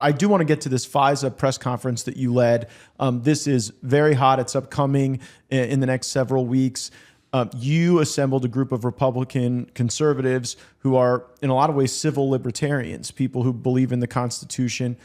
I do want to get to this FISA press conference that you led. This is very hot. It's upcoming in the next several weeks. You assembled a group of Republican conservatives who are, in a lot of ways, civil libertarians, people who believe in the Constitution.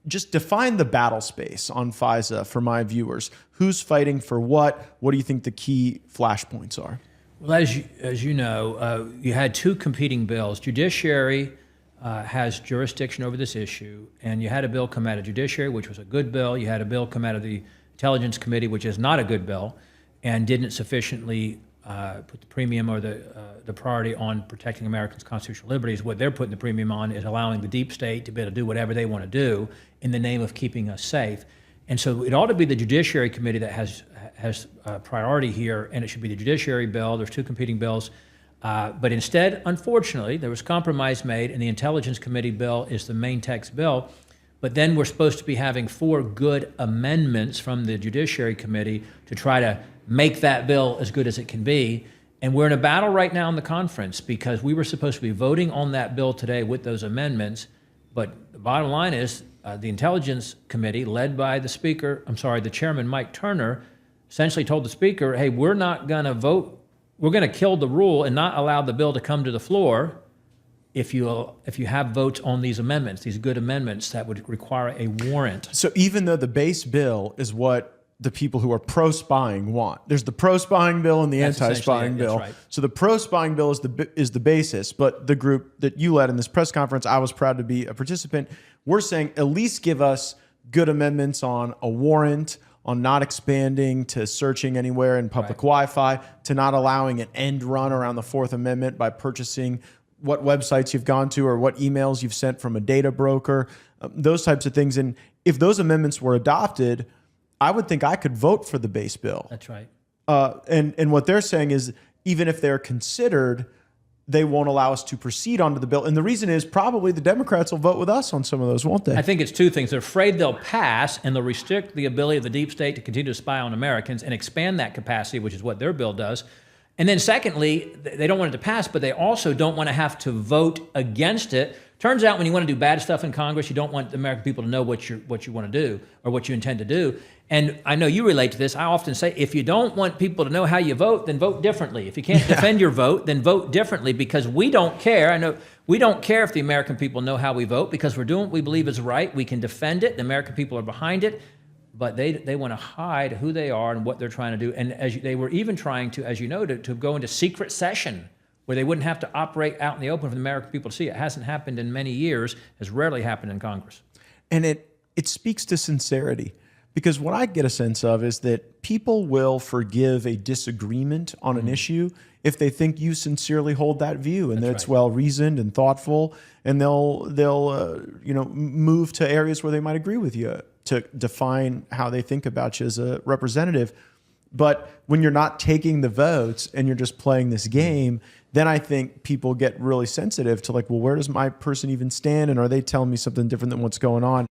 Just define the battle space on FISA for my viewers. Who's fighting for what? What do you think the key flashpoints are? Well, as you know, you had two competing bills. Judiciary has jurisdiction over this issue, and you had a bill come out of Judiciary, which was a good bill. You had a bill come out of the Intelligence Committee, which is not a good bill, and didn't sufficiently put the premium or the priority on protecting Americans' constitutional liberties. What they're putting the premium on is allowing the deep state to be able to do whatever they want to do in the name of keeping us safe. And so it ought to be the Judiciary Committee that has priority here, and it should be the Judiciary bill. There's two competing bills. But instead, unfortunately, there was compromise made, and the Intelligence Committee bill is the main text bill. But then we're supposed to be having 4 good amendments from the Judiciary Committee to try to make that bill as good as it can be. And we're in a battle right now in the conference because we were supposed to be voting on that bill today with those amendments. But the bottom line is the Intelligence Committee, led by the Chairman Mike Turner, essentially told the Speaker, hey, we're not going to vote. We're going to kill the rule and not allow the bill to come to the floor if you have votes on these amendments, these good amendments that would require a warrant. So even though the base bill is what the people who are pro-spying want, there's the pro-spying bill and the anti-spying bill. That's right. So the pro-spying bill is the basis, but the group that you led in this press conference, I was proud to be a participant. We're saying at least give us good amendments on a warrant, on not expanding to searching anywhere in public Wi-Fi, to not allowing an end run around the Fourth Amendment by purchasing what websites you've gone to or what emails you've sent from a data broker, those types of things. And if those amendments were adopted, I would think I could vote for the base bill. That's right. And what they're saying is even if they're considered, they won't allow us to proceed onto the bill. And the reason is probably the Democrats will vote with us on some of those, won't they? I think it's two things. They're afraid they'll pass, and they'll restrict the ability of the deep state to continue to spy on Americans and expand that capacity, which is what their bill does. And then secondly, they don't want it to pass, but they also don't want to have to vote against it. Turns out when you want to do bad stuff in Congress, you don't want the American people to know what you want to do or what you intend to do. And I know you relate to this. I often say, if you don't want people to know how you vote, then vote differently. If you can't defend your vote, then vote differently, because we don't care. I know we don't care if the American people know how we vote, because we're doing what we believe is right. We can defend it. The American people are behind it. But they want to hide who they are and what they're trying to do. And they were even trying to, as you know, to go into secret session where they wouldn't have to operate out in the open for the American people to see. It hasn't happened in many years, has rarely happened in Congress. And it speaks to sincerity, because what I get a sense of is that people will forgive a disagreement on an issue if they think you sincerely hold that view and that it's well reasoned and thoughtful, and they'll move to areas where they might agree with you to define how they think about you as a representative. But when you're not taking the votes and you're just playing this game, then I think people get really sensitive to like, well, where does my person even stand? And are they telling me something different than what's going on?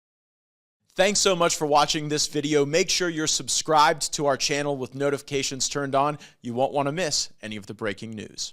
Thanks so much for watching this video. Make sure you're subscribed to our channel with notifications turned on. You won't want to miss any of the breaking news.